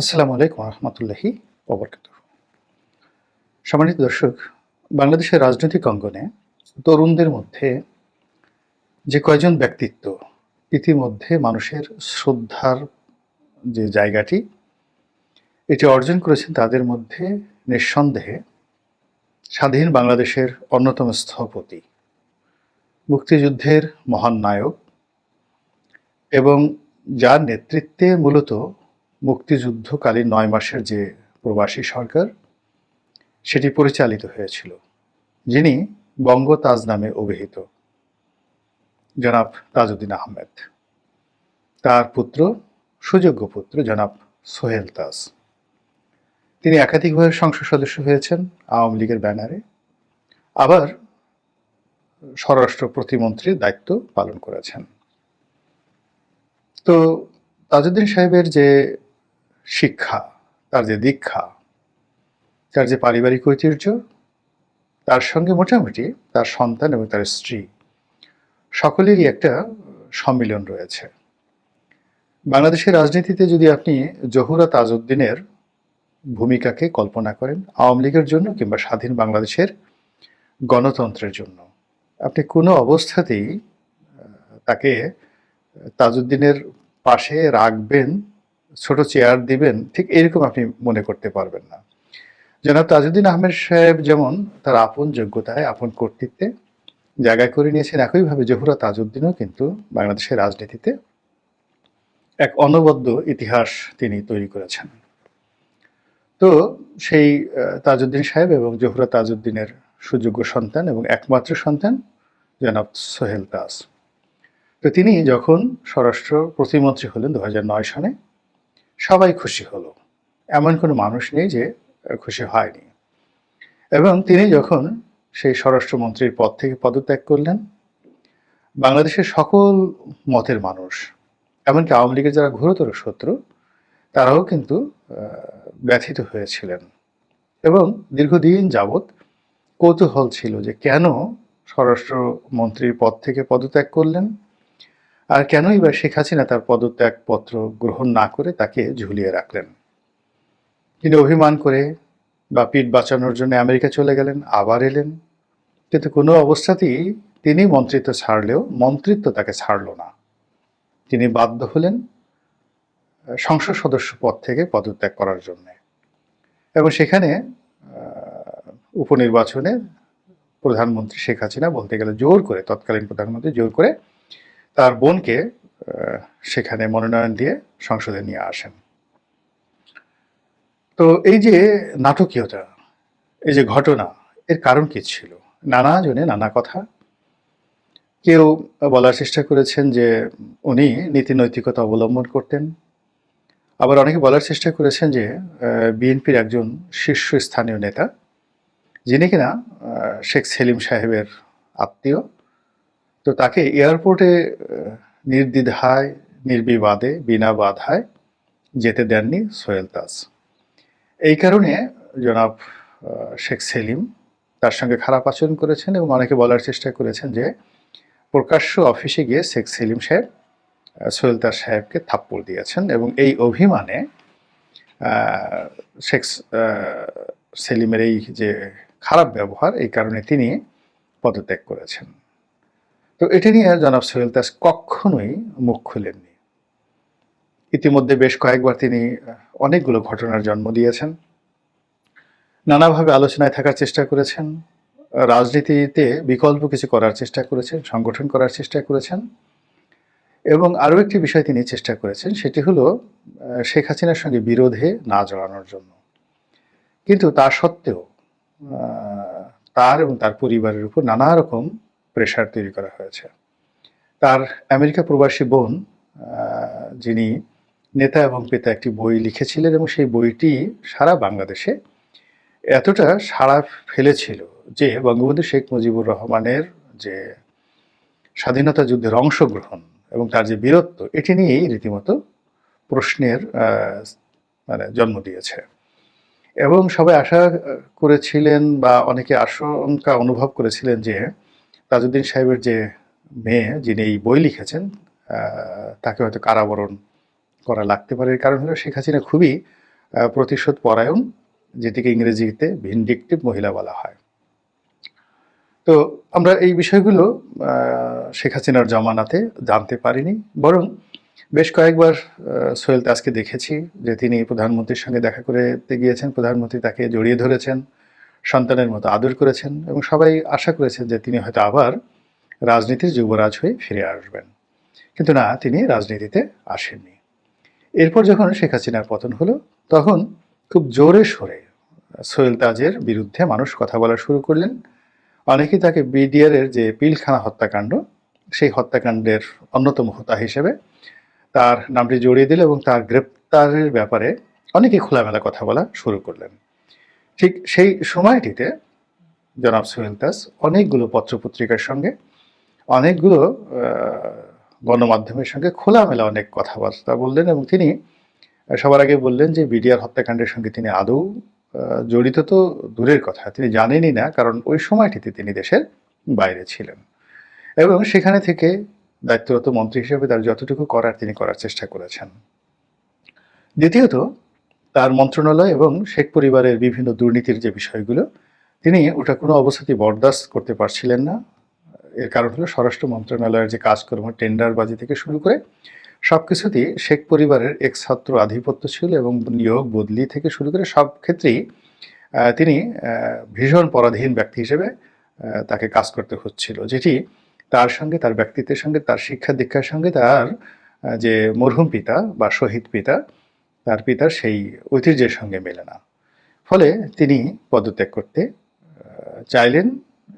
আসসালামু আলাইকুম রহমতুল্লাহি ওবরকাতুহ। সম্মানিত দর্শক, বাংলাদেশের রাজনৈতিক অঙ্গনে তরুণদের মধ্যে যে কয়জন ব্যক্তিত্ব ইতিমধ্যে মানুষের শ্রদ্ধার যে জায়গাটি এটি অর্জন করেছেন, তাদের মধ্যে নিঃসন্দেহে স্বাধীন বাংলাদেশের অন্যতম স্থপতি, মুক্তিযুদ্ধের মহান নায়ক এবং যার নেতৃত্বে মূলত মুক্তিযুদ্ধকালীন ৯ মাসের যে প্রবাসী সরকার সেটি পরিচালিত হয়েছিল, যিনি বঙ্গ তাজ নামে অভিহিত জনাব তাজউদ্দিন আহমেদ, তার পুত্র, সুযোগ্য পুত্র জনাব সোহেল তাজ। তিনি একাধিকভাবে সংসদ সদস্য হয়েছেন আওয়ামী লীগের ব্যানারে, আবার স্বরাষ্ট্র প্রতিমন্ত্রীর দায়িত্ব পালন করেছেন। তো তাজউদ্দিন সাহেবের যে শিক্ষা, তার যে দীক্ষা, তার যে পারিবারিক ঐতিহ্য, তার সঙ্গে মোটামুটি তার সন্তান এবং তার স্ত্রী সকলেরই একটা সম্মিলন রয়েছে। বাংলাদেশের রাজনীতিতে যদি আপনি জহুরা তাজউদ্দিনের ভূমিকাকে কল্পনা করেন আওয়ামী লীগের জন্য কিংবা স্বাধীন বাংলাদেশের গণতন্ত্রের জন্য, আপনি কোনো অবস্থাতেই তাকে তাজউদ্দিনের পাশে রাখবেন, ছোট চেয়ার দিবেন, ঠিক এরকম আপনি মনে করতে পারবেন না। জনাব তাজউদ্দিন আহমেদ সাহেব যেমন তার আপন যোগ্যতায়, আপন কর্তৃত্বে জায়গা করে নিয়েছেন, একইভাবে জহুরা তাজউদ্দিনও কিন্তু বাংলাদেশের রাজনীতিতে এক অনবদ্য ইতিহাস তিনি তৈরি করেছেন। তো সেই তাজউদ্দিন সাহেব এবং জহুরা তাজউদ্দিনের সুযোগ্য সন্তান এবং একমাত্র সন্তান জনাব সোহেল তাজ। তো তিনি যখন স্বরাষ্ট্র প্রতিমন্ত্রী হলেন 2009 সালে, সবাই খুশি হলো, এমন কোনো মানুষ নেই যে খুশি হয়নি। এবং তিনি যখন সেই স্বরাষ্ট্রমন্ত্রীর পদ থেকে পদত্যাগ করলেন, বাংলাদেশের সকল মতের মানুষ, এমনকি আওয়ামী লীগের যারা ঘোরতর শত্রু, তারাও কিন্তু ব্যথিত হয়েছিলেন এবং দীর্ঘদিন যাবৎ কৌতূহল ছিল যে কেন স্বরাষ্ট্রমন্ত্রীর পদ থেকে পদত্যাগ করলেন, আর কেনই বা শেখ হাসিনা তার পদত্যাগপত্র গ্রহণ না করে তাকে ঝুলিয়ে রাখলেন। তিনি অভিমান করে বা পিঠ বাঁচানোর জন্য আমেরিকা চলে গেলেন, আবার এলেন, কিন্তু কোনো অবস্থাতেই তিনি মন্ত্রিত্ব ছাড়লেও মন্ত্রিত্ব তাকে ছাড়ল না। তিনি বাধ্য হলেন সংসদ সদস্য পদ থেকে পদত্যাগ করার জন্য, এবং সেখানে উপনির্বাচনে প্রধানমন্ত্রী শেখ হাসিনা বলতে গেলে জোর করে, তৎকালীন প্রধানমন্ত্রী জোর করে তার বোনকে সেখানে মনোনয়ন দিয়ে সংসদে নিয়ে আসেন। তো এই যে নাটকীয়তা, এই যে ঘটনা, এর কারণ কি ছিল? নানা জনে নানা কথা। কেউ বলার চেষ্টা করেছেন যে উনি নীতি নৈতিকতা অবলম্বন করতেন, আবার অনেকে বলার চেষ্টা করেছেন যে বিএনপির একজন শীর্ষস্থানীয় নেতা, যিনি কিনা শেখ সেলিম সাহেবের আত্মীয়, তো তাকে এয়ারপোর্টে নির্দ্বিধায়, নির্বিবাদে, বিনা বাধায় যেতে দেননি সোহেল তাজ। এই কারণে জনাব শেখ সেলিম তার সঙ্গে খারাপ আচরণ করেছেন, এবং অনেকে বলার চেষ্টা করেছেন যে প্রকাশ্য অফিসে গিয়ে শেখ সেলিম সাহেব সোহেল তাজ সাহেবকে থাপ্পড় দিয়েছেন, এবং এই অভিমানে শেখ সেলিমের এই যে খারাপ ব্যবহার, এই কারণে তিনি পদত্যাগ করেছেন। তো এটি নিয়ে জনাব সোহেল তাজ কখনোই মুখ খুলেননি। ইতিমধ্যে বেশ কয়েকবার তিনি অনেকগুলো ঘটনার জন্ম দিয়েছেন, নানাভাবে আলোচনায় থাকার চেষ্টা করেছেন, রাজনীতিতে বিকল্প কিছু করার চেষ্টা করেছেন, সংগঠন করার চেষ্টা করেছেন, এবং আরও একটি বিষয় তিনি চেষ্টা করেছেন, সেটি হলো শেখ হাসিনার সঙ্গে বিরোধে না জড়ানোর জন্য। কিন্তু তা সত্ত্বেও তার এবং তার পরিবারের উপর নানা রকম প্রেশার তৈরি করা হয়েছে। তার আমেরিকা প্রবাসী বোন, যিনি নেতা এবং পিতা, একটি বই লিখেছিলেন, এবং সেই বইটি সারা বাংলাদেশে এতটা সাড়া ফেলেছিল যে বঙ্গবন্ধু শেখ মুজিবুর রহমানের যে স্বাধীনতা যুদ্ধের অংশগ্রহণ এবং তার যে বীরত্ব, এটি নিয়েই রীতিমতো প্রশ্নের জন্ম দিয়েছে। এবং সবাই আশা করেছিলেন বা অনেকে আশঙ্কা অনুভব করেছিলেন যে তাজউদ্দিন সাহেবের যে মেয়ে, যিনি এই বই লিখেছেন, তাকে হয়তো কারাবরণ করা লাগতে পারে। এর কারণ হলো শেখ হাসিনা খুবই প্রতিশোধ পরায়ণ, যেটিকে ইংরেজিতে ভিন্ডিকটিভ মহিলা বলা হয়। তো আমরা এই বিষয়গুলো শেখ হাসিনার জমানাতে জানতে পারিনি, বরং বেশ কয়েকবার সোহেল তাজকে দেখেছি যে তিনি প্রধানমন্ত্রীর সঙ্গে দেখা করতে গিয়েছেন, প্রধানমন্ত্রী তাকে জড়িয়ে ধরেছেন, সন্তানের মতো আদর করেছেন এবং সবাই আশা করেছেন যে তিনি হয়তো আবার রাজনীতির যুবরাজ হয়ে ফিরে আসবেন। কিন্তু না, তিনি রাজনীতিতে আসেননি। এরপর যখন শেখ হাসিনার পতন হলো, তখন খুব জোরে সোরে সোহেল তাজের বিরুদ্ধে মানুষ কথা বলা শুরু করলেন। অনেকেই তাকে বিডিআরের যে পিলখানা হত্যাকাণ্ড, সেই হত্যাকাণ্ডের অন্যতম হোতা হিসেবে তার নামটি জড়িয়ে দিল এবং তার গ্রেপ্তারের ব্যাপারে অনেকেই খোলামেলা কথা বলা শুরু করলেন। ঠিক সেই সময়টিতে জনাব সোহেল তাজ অনেকগুলো পত্রপত্রিকার সঙ্গে, অনেকগুলো গণমাধ্যমের সঙ্গে খোলামেলা অনেক কথাবার্তা বললেন এবং তিনি সবার আগে বললেন যে বিডিআর হত্যাকাণ্ডের সঙ্গে তিনি আদৌ জড়িত তো দূরের কথা, তিনি জানেনই না, কারণ ওই সময়টিতে তিনি দেশের বাইরে ছিলেন এবং সেখানে থেকে দায়িত্বরত মন্ত্রী হিসেবে তার যতটুকু করার তিনি করার চেষ্টা করেছেন। দ্বিতীয়ত, তার মন্ত্রণালয় এবং শেখ পরিবারের বিভিন্ন দুর্নীতির যে বিষয়গুলো, তিনি ওটা কোনো অবস্থাতেই বরদাস্ত করতে পারছিলেন না। এর কারণ হলো স্বরাষ্ট্র মন্ত্রণালয়ের যে কাজকর্ম, টেন্ডারবাজি থেকে শুরু করে সব কিছুতেই শেখ পরিবারের একছত্র আধিপত্য ছিল এবং নিয়োগ বদলি থেকে শুরু করে সব ক্ষেত্রেই তিনি ভীষণ পরাধীন ব্যক্তি হিসেবে তাকে কাজ করতে হচ্ছিল, যেটি তার সঙ্গে, তার ব্যক্তিত্বের সঙ্গে, তার শিক্ষা দীক্ষার সঙ্গে তার যে মরহুম পিতা বা শহীদ পিতা, তার পিতার সেই ঐতিহ্যের সঙ্গে মেলে না। ফলে তিনি পদত্যাগ করতে চাইলেন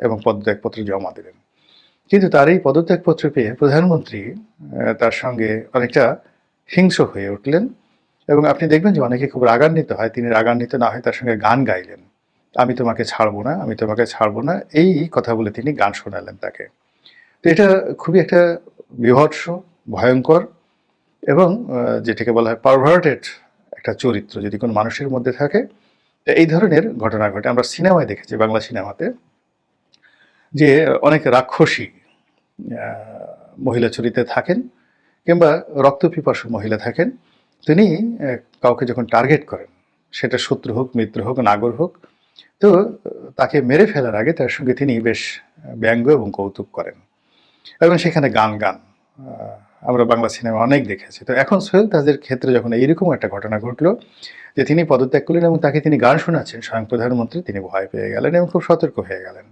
এবং পদত্যাগপত্র জমা দিলেন। কিন্তু তার এই পদত্যাগপত্র পেয়ে প্রধানমন্ত্রী তার সঙ্গে অনেকটা হিংস্র হয়ে উঠলেন এবং আপনি দেখবেন যে অনেকে খুব রাগান্বিত হয়, তিনি রাগান্বিত না হয়ে তার সঙ্গে গান গাইলেন। আমি তোমাকে ছাড়বো না, আমি তোমাকে ছাড়বো না, এই কথা বলে তিনি গান শোনালেন তাকে। তো এটা খুবই একটা বীভৎস, ভয়ঙ্কর এবং যেটাকে বলা হয় পারভার্টেড একটা চরিত্র যদি কোনো মানুষের মধ্যে থাকে, এই ধরনের ঘটনা ঘটে। আমরা সিনেমায় দেখেছি, বাংলা সিনেমাতে, যে অনেক রাক্ষসী মহিলা চরিত্রে থাকেন কিংবা রক্তপিপাসু মহিলা থাকেন, তিনি কাউকে যখন টার্গেট করেন, সেটা শত্রু হোক, মিত্র হোক, নাগর হোক, তো তাকে মেরে ফেলার আগে তার সঙ্গে তিনি বেশ ব্যঙ্গ এবং কৌতুক করেন এবং সেখানে গান আমরা বাংলা সিনেমা অনেক দেখেছি। তো এখন সোহেল তাজের ক্ষেত্রে যখন এইরকম একটা ঘটনা ঘটলো যে তিনি পদত্যাগ করলেন এবং তাকে তিনি গান শোনাচ্ছেন, স্বয়ং প্রধানমন্ত্রী, তিনি ভয় পেয়ে গেলেন এবং খুব সতর্ক হয়ে গেলেন।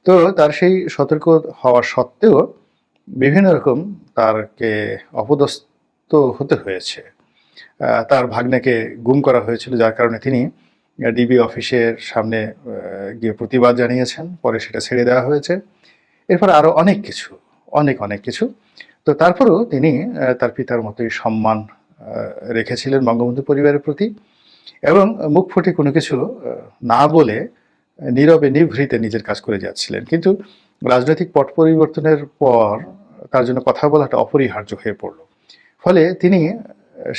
তো তার সেই সতর্ক হওয়া সত্ত্বেও বিভিন্ন রকম তারকে অপদস্থ হতে হয়েছে। তার ভাগ্নেকে গুম করা হয়েছিল, যার কারণে তিনি ডিবি অফিসের সামনে গিয়ে প্রতিবাদ জানিয়েছেন, পরে সেটা ছেড়ে দেওয়া হয়েছে। এরপর আরও অনেক কিছু, অনেক কিছু। তো তারপরেও তিনি তার পিতার মতোই সম্মান রেখেছিলেন বঙ্গবন্ধু পরিবারের প্রতি এবং মুখ ফুটে কোনো কিছু না বলে নীরবে নিভৃতে নিজের কাজ করে যাচ্ছিলেন। কিন্তু রাজনৈতিক পট পরিবর্তনের পর তার জন্য কথা বলাটা অপরিহার্য হয়ে পড়ল। ফলে তিনি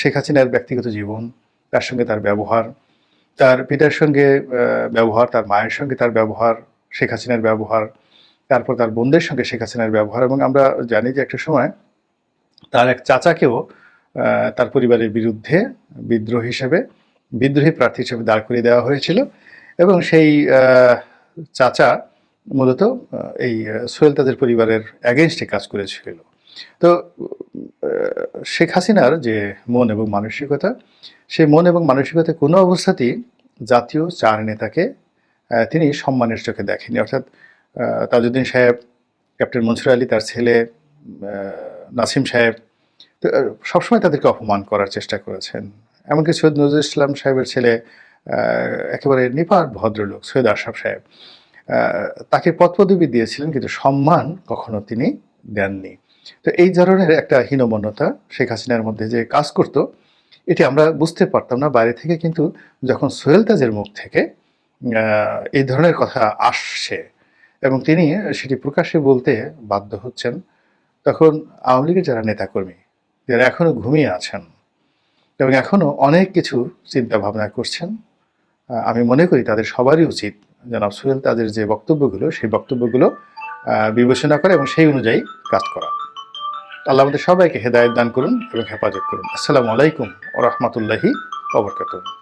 শেখ হাসিনার ব্যক্তিগত জীবন, তার সঙ্গে তার ব্যবহার, তার পিতার সঙ্গে ব্যবহার, তার মায়ের সঙ্গে তার ব্যবহার, শেখ হাসিনার ব্যবহার, তারপর তার বোনদের সঙ্গে শেখ হাসিনার ব্যবহার, এবং আমরা জানি যে একটা সময় তার এক চাচাকেও তার পরিবারের বিরুদ্ধে বিদ্রোহী প্রার্থী হিসেবে দাঁড় করিয়ে দেওয়া হয়েছিল এবং সেই চাচা মূলত এই সোহেল তাজের পরিবারের অ্যাগেনস্টে কাজ করেছিল। তো শেখ হাসিনার যে মন এবং মানসিকতা, সেই মন এবং মানসিকতা কোনো অবস্থাতেই জাতীয় চার নেতাকে তিনি সম্মানের চোখে দেখেনি। অর্থাৎ তাজউদ্দিন সাহেব, ক্যাপ্টেন মনসুর আলী, তার ছেলে নাসিম সাহেব, তো সবসময় তাদেরকে অপমান করার চেষ্টা করেছেন। এমনকি সৈয়দ নজরুল ইসলাম সাহেবের ছেলে, একেবারে নিপাট ভদ্রলোক সৈয়দ আশরাফ সাহেব, তাকে পদপদবি দিয়েছিলেন, কিন্তু সম্মান কখনো তিনি দেননি। তো এই ধরনের একটা হীনমন্যতা শেখ হাসিনার মধ্যে যে কাজ করত, এটি আমরা বুঝতে পারতাম না বাইরে থেকে, কিন্তু যখন সোহেল তাজের মুখ থেকে এই ধরনের কথা আসছে এবং তিনি সেটি প্রকাশ্যে বলতে বাধ্য হচ্ছেন, তখন আওয়ামী লীগের যারা নেতাকর্মী, যারা এখনো ঘুমিয়ে আছেন এবং এখনো অনেক কিছু চিন্তা ভাবনা করছেন, আমি মনে করি তাদের সবারই উচিত জনাব সোহেল তাজের যে বক্তব্যগুলো, সেই বক্তব্যগুলো বিবেচনা করে এবং সেই অনুযায়ী কাজ করা। আল্লাহ আমাদের সবাইকে হেদায়েত দান করুন এবং হেফাজত করুন। আসসালামু আলাইকুম ওয়া রাহমাতুল্লাহি ওয়া বারাকাতুহু।